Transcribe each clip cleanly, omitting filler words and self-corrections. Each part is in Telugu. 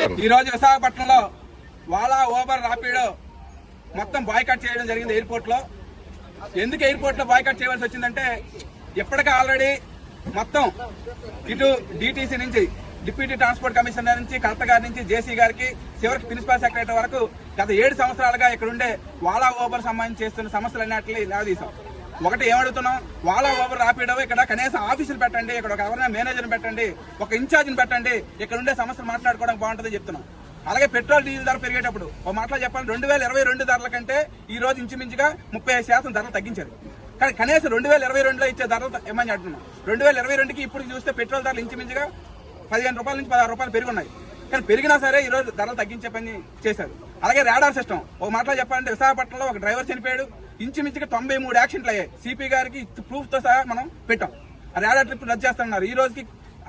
ఈ రోజు విశాఖపట్నంలో వాలా ఓబర్ రాపిడో మొత్తం బాయ్కాట్ చేయడం జరిగింది ఎయిర్పోర్ట్ లో. ఎందుకు ఎయిర్పోర్ట్ లో బాయ్కాట్ చేయవలసి వచ్చిందంటే ఇప్పటికే ఆల్రెడీ మొత్తం ఇటు డిటిసి నుంచి డిప్యూటీ ట్రాన్స్పోర్ట్ కమిషనర్ నుంచి కలెక్టర్ గారి నుంచి జేసీ గారికి చివరికి ప్రిన్సిపల్ సెక్రటరీ వరకు గత 7 సంవత్సరాలుగా ఇక్కడ ఉండే వాలా ఓబర్ సంబంధించి చేస్తున్న సమస్యలు అన్నింటినీ నిలదీశాం. ఒకటి ఏమడుగుతున్నాం, వాలా ఓబర్ రాపిడో ఇక్కడ కనీసం ఆఫీసులు పెట్టండి, ఇక్కడ ఒక ఎవరైనా మేనేజర్ని పెట్టండి, ఒక ఇన్ఛార్జిని పెట్టండి, ఇక్కడ ఉండే సమస్యలు మాట్లాడుకోవడం బాగుంటుందని చెప్తున్నాం. అలాగే పెట్రోల్ డీజిల్ ధర పెరిగేటప్పుడు ఒక మాటలో చెప్పాలి, 2022 ధరల కంటే ఈ రోజు ఇంచుమించుగా 35% ధరలు తగ్గించారు. కానీ కనీసం 2022లో ఇచ్చే ధరలు ఏమని అంటున్నాం. 2022కి ఇప్పుడు చూస్తే పెట్రోల్ ధరలు ఇంచుమించుగా 15 రూపాయల నుంచి 16 రూపాయలు పెరుగున్నాయి. కానీ పెరిగినా సరే ఈ రోజు ధరలు తగ్గించే పని చేశారు. అలాగే రాడార్ సిస్టమ్ ఒక మాటలో చెప్పాలంటే విశాఖపట్నంలో ఒక డ్రైవర్ చనిపోయాడు, ఇంచుమించుగా 93 యాక్సిడెంట్లు అయ్యాయి. సిపి గారికి ప్రూఫ్ తో సహా మనం పెట్టాం. ఆ రాడార్ ట్రిప్ రద్దు చేస్తున్నారు, ఈ రోజుకి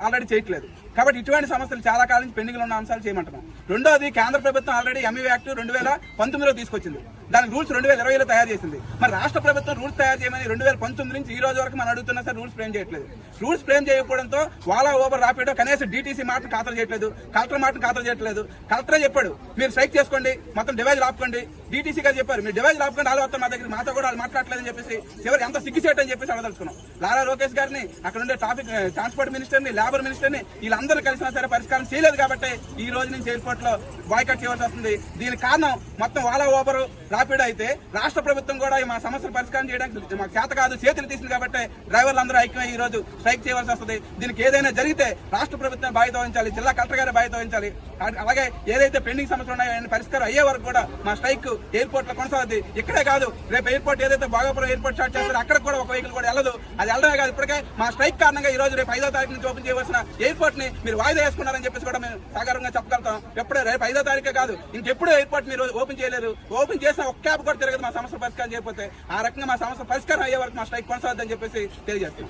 ఆల్రెడీ చేయట్లేదు. కాబట్టి ఇటువంటి సమస్యలు చాలా కాలం నుంచి పెండింగ్ ఉన్న అంశాలు చేయమంటున్నాం. రెండోది, కేంద్ర ప్రభుత్వం ఆల్రెడీ ఎంఈ యాక్ట్ 2019లో తీసుకొచ్చింది, దానికి రూల్స్ 2020లో తయారు చేసింది. మరి రాష్ట్ర ప్రభుత్వం రూల్స్ తయారు చేయమని 2019 నుంచి ఈ రోజు వరకు మనం అడుగుతున్నా సార్ రూల్స్ ఫ్రేమ్ చేయట్లేదు. రూల్స్ ఫ్రేమ్ చేయకపోవడంతో వాలా ఓబర్ రాపిడో కనీసం డిటీసీ మాటను ఖాతరు చేయట్లేదు, కలెక్టర్ మాటను ఖాతరు చేయట్లేదు. కలెక్టరే చెప్పాడు మీరు స్ట్రైక్ చేసుకోండి, మొత్తం డివైజ్ ఆపుకోండి. డిటీసీ గారు చెప్పారు మీరు డివైజ్ ఆపుకోండి, వాళ్ళు వస్తాం మా దగ్గర, మాతో కూడా వాళ్ళు మాట్లాడలేదని చెప్పేసి చివరి ఎంత సిగ్గుసేట్ అని చెప్పేసి అడగదలుచుకున్నాం. నారా లోకేష్ గారిని, అక్కడ ఉండే ట్రాన్స్పోర్ట్ మినిస్టర్ని, లేబర్ మినిస్టర్ని వీళ్ళందరూ కలిసినా సరే పరిష్కారం చేయలేదు. కాబట్టి ఈ రోజు నుంచి ఎయిర్పోర్ట్ లో బాయ్కాట్ చేయవలసి వస్తుంది. దీనికి కారణం మొత్తం వాలా ఓబర్ రాపిడో అయితే రాష్ట్ర ప్రభుత్వం కూడా మా సమస్యలు పరిష్కారం చేయడానికి మాకు చేత కాదు, చేతులు తీసింది. కాబట్టి డ్రైవర్లు అందరూ ఐక్యమై ఈ రోజు స్ట్రైక్ చేయవలసి వస్తుంది. దీనికి ఏదైనా జరిగితే రాష్ట్ర ప్రభుత్వం బాధ్యత వహించాలి, జిల్లా కలెక్టర్ గారి బాధ్యత వహించాలి. అలాగే ఏదైతే పెండింగ్ సమస్యలు ఉన్నాయో పరిష్కారం అయ్యే వరకు కూడా మా స్ట్రైక్ ఎయిర్పోర్ట్ లో కొనసాగుతుంది. ఇక్కడే కాదు, రేపు ఎయిర్పోర్ట్ ఏదైతే బాగాపురం ఎయిర్పోర్ట్ స్టార్ట్ చేస్తారో అక్కడ కూడా ఒక వెహికల్ కూడా వెళ్ళదు. అది వెళ్ళడమే కాదు, ఇప్పటికే మా స్ట్రైక్ కారణంగా ఈ రోజు రేపు 5వ తారీఖు నుంచి ఓపెన్ చేయవలసిన ఎయిర్పోర్ట్ ని మీరు వాయిదా వేసుకున్నారని చెప్పేసి కూడా మేము సాధారణంగా చెప్పగలుగుతాం. ఎప్పుడే రేపు 5వ తారీఖే కాదు, ఇంకెప్పుడు ఎయిర్పోర్ట్ మీరు ఓపెన్ చేయలేరు. ఓపెన్ చేసిన ఒక్క క్యాబ్ కూడా తిరగదు మా సమస్య పరిష్కారం చేయకపోతే. ఆ రకంగా మా సమస్య పరిష్కారం అయ్యే వరకు మా స్ట్రైక్ కొనసాగుతుందని చెప్పేసి తెలియజేస్తాం.